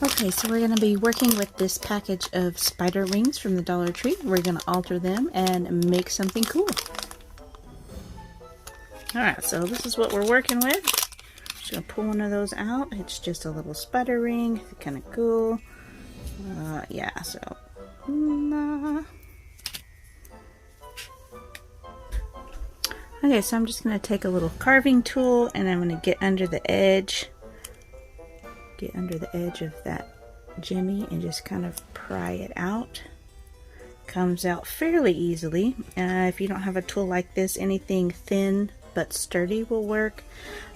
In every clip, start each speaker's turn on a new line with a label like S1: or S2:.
S1: Okay, so we're going to be working with this package of spider rings from the Dollar Tree. We're going to alter them and make something cool. Alright, so this is what we're working with. Just going to pull one of those out. It's just a little spider ring. Kind of cool. Yeah, so... Okay, so I'm just going to take a little carving tool and I'm going to get under the edge. Get under the edge of that jimmy and just kind of pry it out. Comes out fairly easily. If you don't have a tool like this, anything thin but sturdy will work.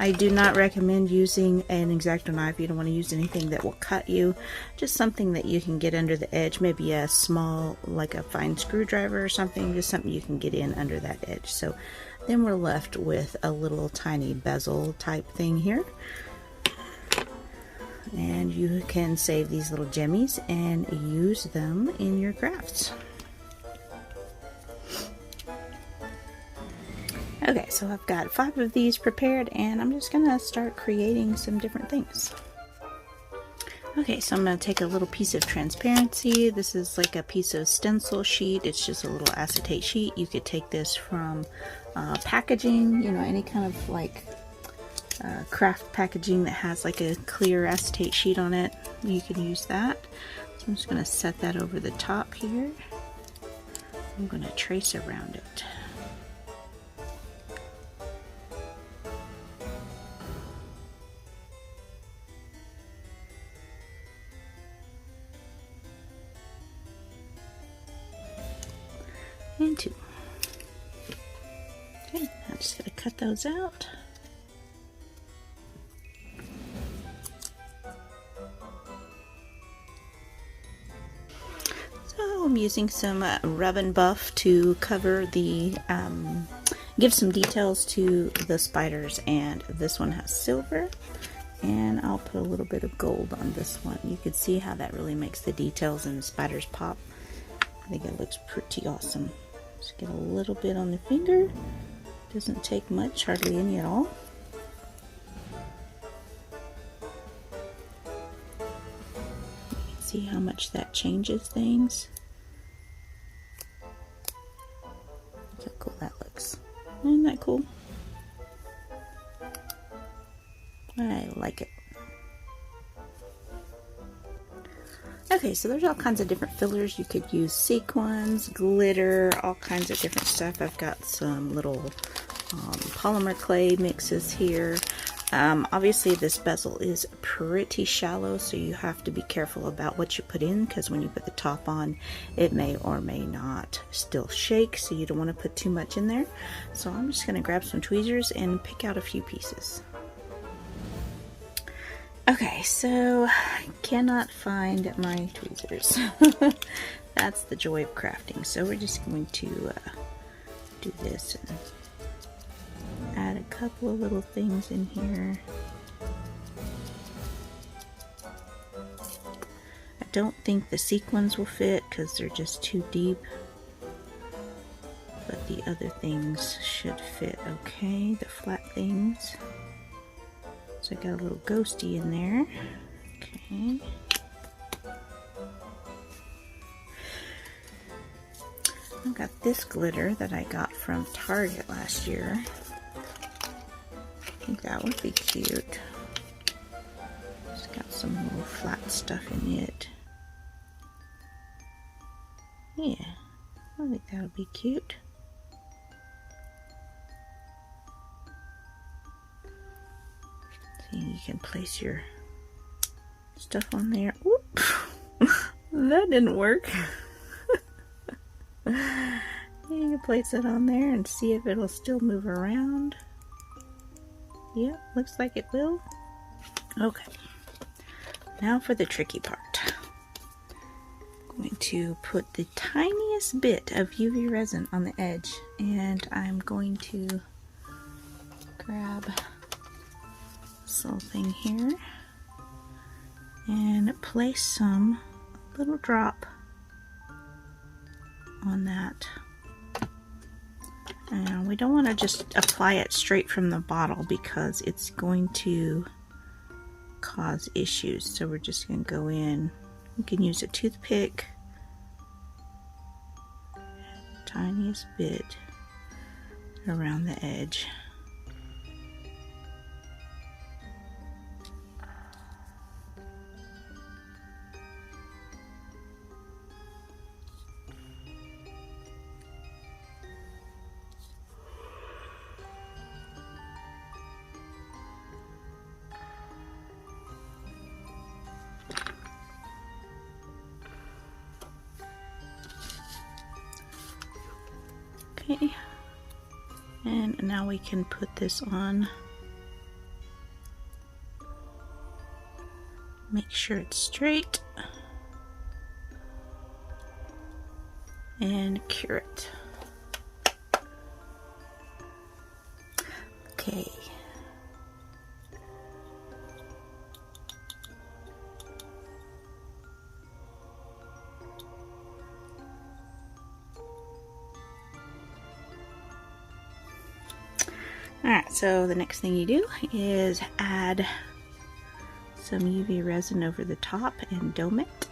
S1: I do not recommend using an X-Acto knife. You don't want to use anything that will cut you. Just something that you can get under the edge. Maybe a small, like a fine screwdriver or something. Just something you can get in under that edge. So then we're left with a little tiny bezel type thing here. And you can save these little jimmies and use them in your crafts. Okay, so I've got 5 of these prepared and I'm just gonna start creating some different things. Okay, so I'm gonna take a little piece of transparency. This is like a piece of stencil sheet. It's just a little acetate sheet. You could take this from packaging, you know, any kind of like craft packaging that has like a clear acetate sheet on it. You can use that. So I'm just going to set that over the top here. I'm going to trace around it. And 2. Okay, I'm just going to cut those out. I'm using some rub and buff to cover the, give some details to the spiders, and this one has silver, and I'll put a little bit of gold on this one. You can see how that really makes the details and the spiders pop. I think it looks pretty awesome. Just get a little bit on the finger. Doesn't take much, hardly any at all. You can see how much that changes things. Look how cool that looks. Isn't that cool? I like it. Okay, so there's all kinds of different fillers. You could use sequins, glitter, all kinds of different stuff. I've got some little polymer clay mixes here. Obviously this bezel is pretty shallow, so you have to be careful about what you put in, because when you put the top on, it may or may not still shake, so you don't want to put too much in there. So I'm just going to grab some tweezers and pick out a few pieces. Okay, so I cannot find my tweezers. That's the joy of crafting. So we're just going to do this and add a couple of little things in here. I don't think the sequins will fit because they're just too deep, but the other things should fit okay, the flat things. So I got a little ghosty in there. Okay. I've got this glitter that I got from Target last year. I think that would be cute. It's got some little flat stuff in it. Yeah, I think that would be cute. You can place your stuff on there. Whoop! That didn't work. You can place it on there and see if it'll still move around. Yep, looks like it will. Okay, now for the tricky part. I'm going to put the tiniest bit of UV resin on the edge, and I'm going to grab this little thing here and place some little drop on that. And we don't want to just apply it straight from the bottle because it's going to cause issues. So we're just going to go in. You can use a toothpick, tiniest bit around the edge. Okay, and now we can put this on. Make sure it's straight and cure it. Okay. Alright, so the next thing you do is add some UV resin over the top and dome it.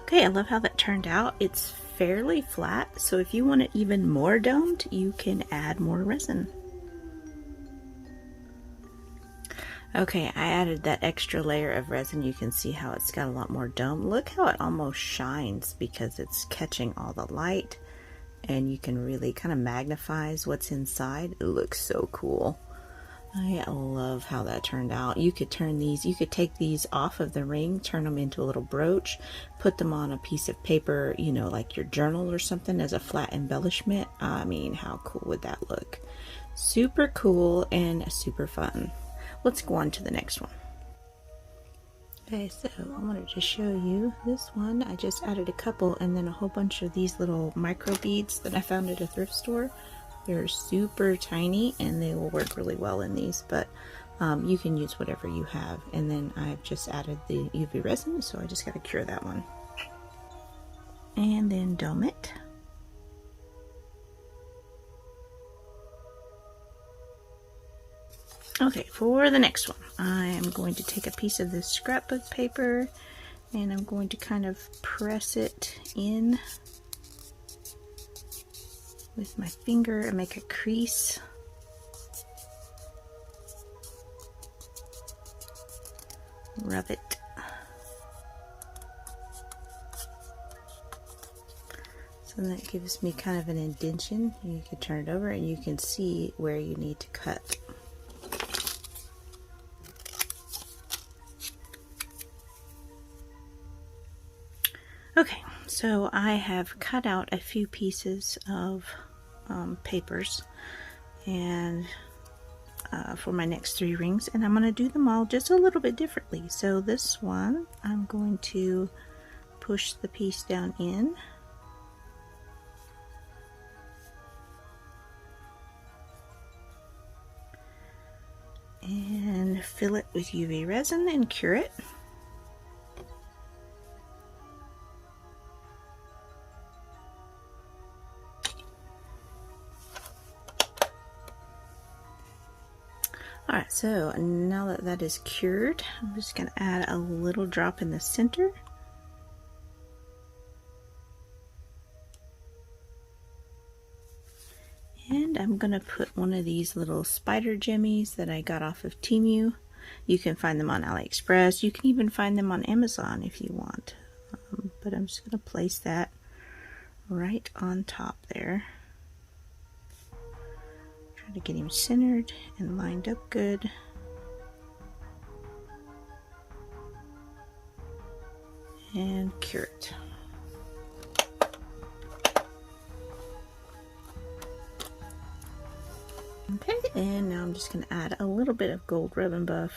S1: Okay, I love how that turned out. It's fairly flat, so if you want it even more domed, you can add more resin. Okay, I added that extra layer of resin. You can see how it's got a lot more dome. Look how it almost shines because it's catching all the light, and you can really kind of magnifies what's inside. It looks so cool. I love how that turned out. You could turn these, you could take these off of the ring, turn them into a little brooch, put them on a piece of paper, you know, like your journal or something as a flat embellishment. I mean, how cool would that look? Super cool and super fun. Let's go on to the next one. Okay, so I wanted to show you this one. I just added a couple and then a whole bunch of these little micro beads that I found at a thrift store. They're super tiny and they will work really well in these, but you can use whatever you have. And then I've just added the UV resin, so I just got to cure that one. And then dome it. Okay, for the next one, I am going to take a piece of this scrapbook paper and I'm going to kind of press it in with my finger and make a crease. Rub it. So that gives me kind of an indentation. You can turn it over and you can see where you need to cut. Okay, so I have cut out a few pieces of papers and for my next 3 rings, and I'm going to do them all just a little bit differently. So this one, I'm going to push the piece down in. And fill it with UV resin and cure it. Alright, so now that that is cured, I'm just going to add a little drop in the center. And I'm going to put one of these little spider jimmies that I got off of Temu. You can find them on AliExpress. You can even find them on Amazon if you want. But I'm just going to place that right on top there. Try to get him centered and lined up good. And cure it. and now I'm just going to add a little bit of gold rub and buff.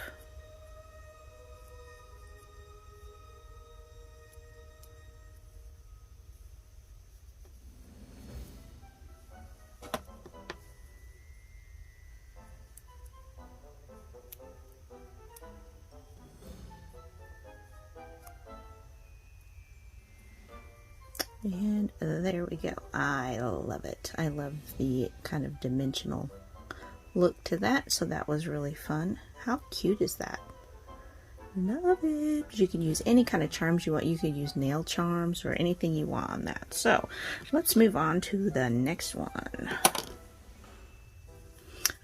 S1: And there we go. I love it. I love the kind of dimensional look to that, so that was really fun. How cute is that? Love it. You can use any kind of charms you want. You could use nail charms or anything you want on that. So let's move on to the next one.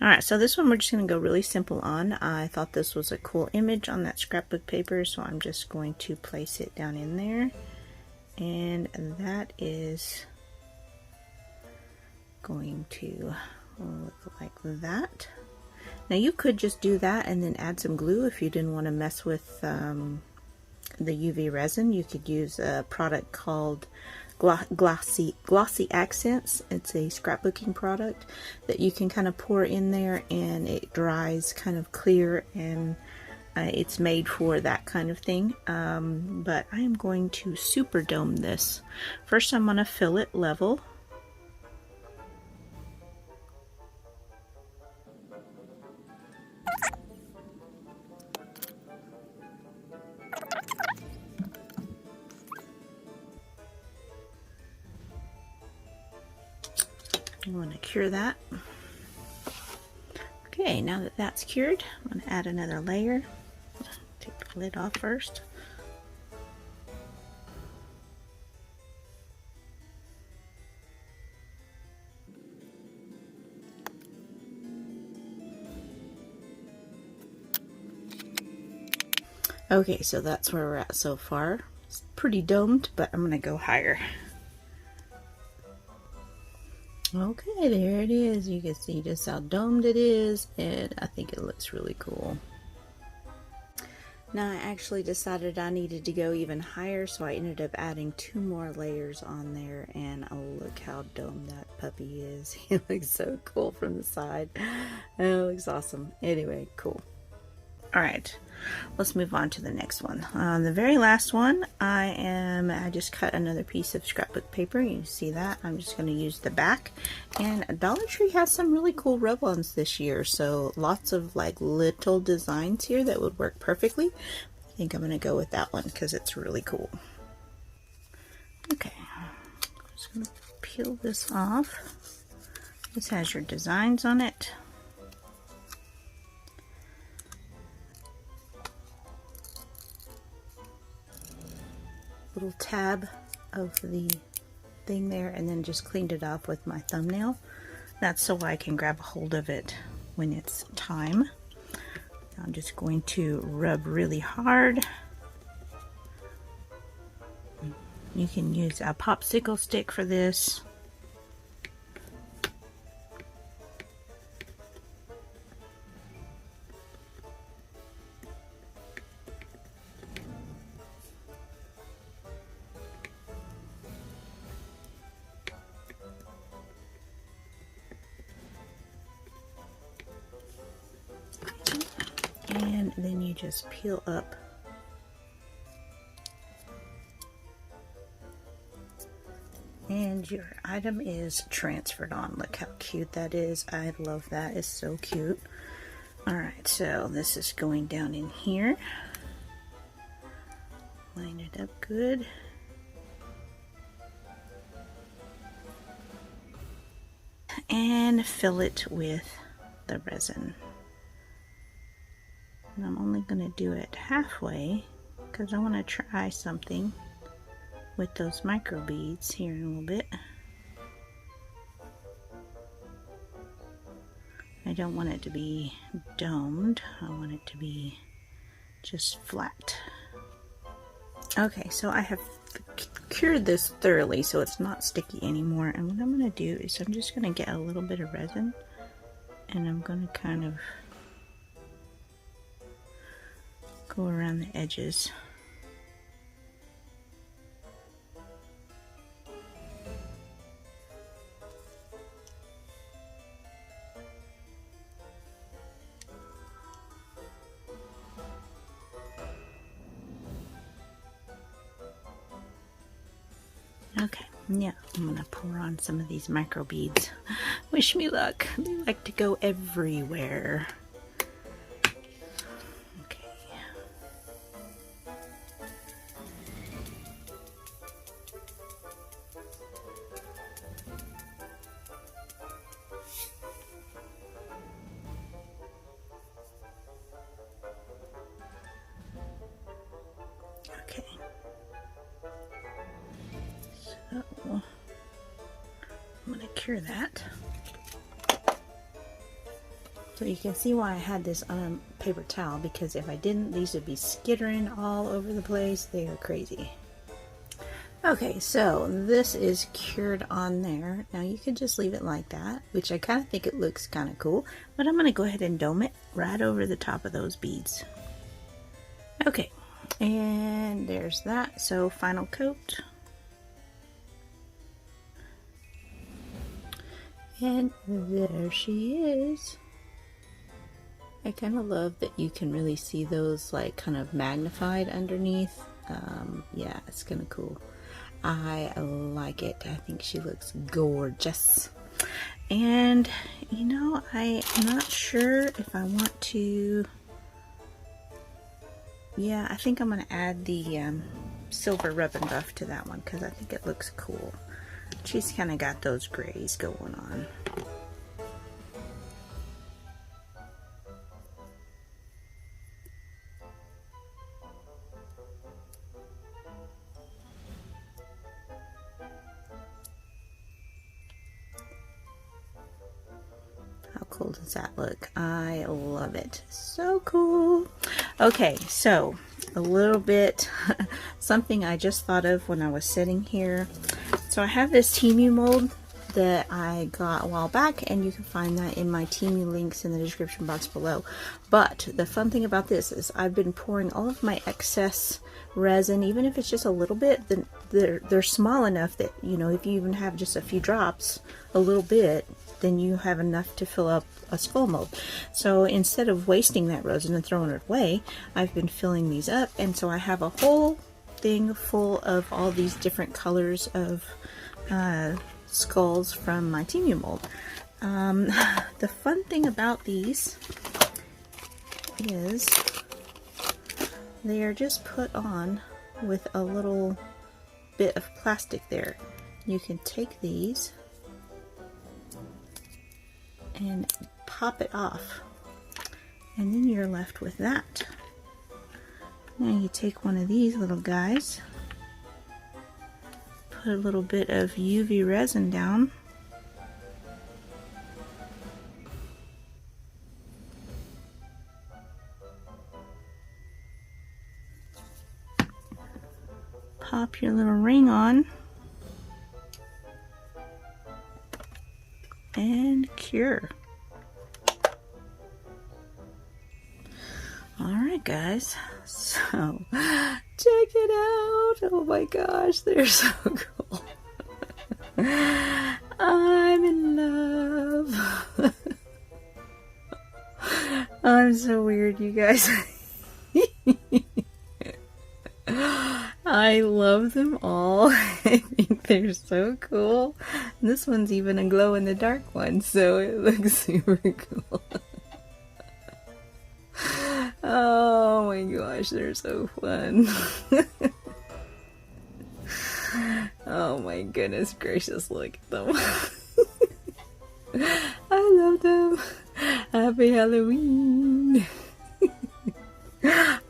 S1: Alright, so this one we're just going to go really simple on. I thought this was a cool image on that scrapbook paper, so I'm just going to place it down in there. And that is going to look like that. Now you could just do that and then add some glue if you didn't want to mess with the UV resin. You could use a product called Glossy Accents. It's a scrapbooking product that you can kind of pour in there and it dries kind of clear, and it's made for that kind of thing. But I am going to super dome this. First I'm going to fill it level. I'm going to cure that. Okay, now that that's cured, I'm going to add another layer. Take the lid off first. Okay, so that's where we're at so far. It's pretty domed, but I'm going to go higher. Okay, there it is. You can see just how domed it is, and I think it looks really cool. Now I actually decided I needed to go even higher, so I ended up adding 2 more layers on there, and oh, look how domed that puppy is. He looks so cool from the side. Oh, it looks awesome. Anyway, cool. Alright, let's move on to the next one. The very last one, I just cut another piece of scrapbook paper. You see that? I'm just going to use the back. And Dollar Tree has some really cool rub-ons this year, so lots of like little designs here that would work perfectly. I think I'm going to go with that one because it's really cool. Okay, I'm just going to peel this off. This has your designs on it. Little tab of the thing there, and then just cleaned it off with my thumbnail. That's so I can grab a hold of it when it's time. I'm just going to rub really hard. You can use a popsicle stick for this. And then you just peel up and your item is transferred on. Look how cute that is. I love that. It's so cute. Alright, so this is going down in here. Line it up good. And fill it with the resin. And I'm only going to do it halfway because I want to try something with those micro beads here in a little bit. I don't want it to be domed. I want it to be just flat. Okay, so I have cured this thoroughly so it's not sticky anymore. And what I'm going to do is I'm just going to get a little bit of resin and I'm going to kind of go around the edges. Okay, yeah, I'm gonna pour on some of these micro beads. Wish me luck. They like to go everywhere. Okay. Okay. So I'm gonna cure that. So you can see why I had this on a paper towel, because if I didn't, these would be skittering all over the place. They are crazy. Okay, so this is cured on there. Now you could just leave it like that, which I kind of think it looks kind of cool, but I'm gonna go ahead and dome it right over the top of those beads. Okay, and there's that. So final coat. And there she is. I kind of love that you can really see those like kind of magnified underneath. Yeah, it's kind of cool. I like it. I think she looks gorgeous. And you know, I'm not sure if I want to. Yeah, I think I'm gonna add the silver rub and buff to that one because I think it looks cool. She's kind of got those grays going on. How cool does that look? I love it. So cool. Okay, so a little bit something I just thought of when I was sitting here. So I have this Temu mold that I got a while back, and you can find that in my Temu links in the description box below. But the fun thing about this is I've been pouring all of my excess resin, even if it's just a little bit, then they're small enough that, you know, if you even have just a few drops, a little bit, then you have enough to fill up a skull mold. So instead of wasting that resin and throwing it away, I've been filling these up, and so I have a whole thing full of all these different colors of skulls from my Temu mold. The fun thing about these is they are just put on with a little bit of plastic there. You can take these and pop it off, and then you're left with that. Now you take one of these little guys, put a little bit of UV resin down, pop your little ring on, and cure. Alright guys, so check it out. Oh my gosh, they're so cool. I'm in love. I'm so weird, you guys. I love them all. I think they're so cool. This one's even a glow in the dark one, so it looks super cool. Oh my gosh, they're so fun. Oh my goodness gracious, look at them. I love them. Happy Halloween.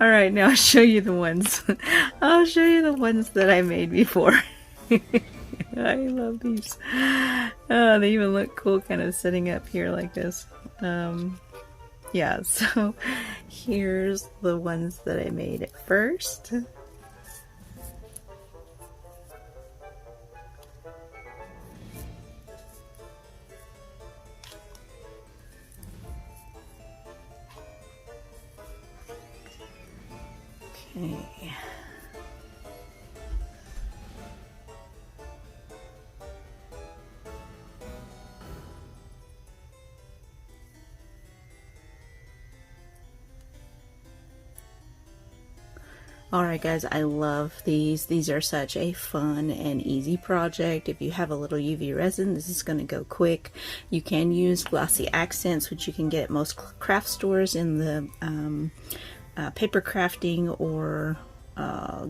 S1: Alright, now I'll show you the ones. I'll show you the ones that I made before. I love these. Oh, they even look cool kind of sitting up here like this. Yeah, so here's the ones that I made at first. Okay. Alright guys, I love these. These are such a fun and easy project. If you have a little UV resin, this is going to go quick. You can use glossy accents, which you can get at most craft stores in the paper crafting or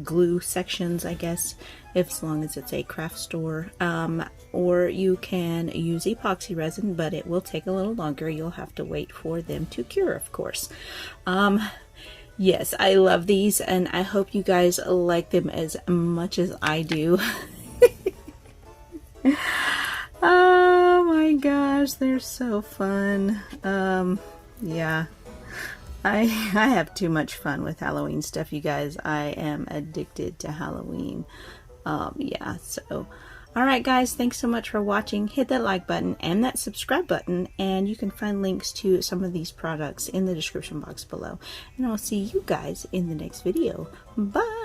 S1: glue sections, I guess, as long as it's a craft store. Or you can use epoxy resin, but it will take a little longer. You'll have to wait for them to cure, of course. Yes, I love these, and I hope you guys like them as much as I do. Oh my gosh, they're so fun. Yeah, I have too much fun with Halloween stuff, you guys. I am addicted to Halloween. Yeah, so alright guys, thanks so much for watching. Hit that like button and that subscribe button, and you can find links to some of these products in the description box below. And I'll see you guys in the next video. Bye!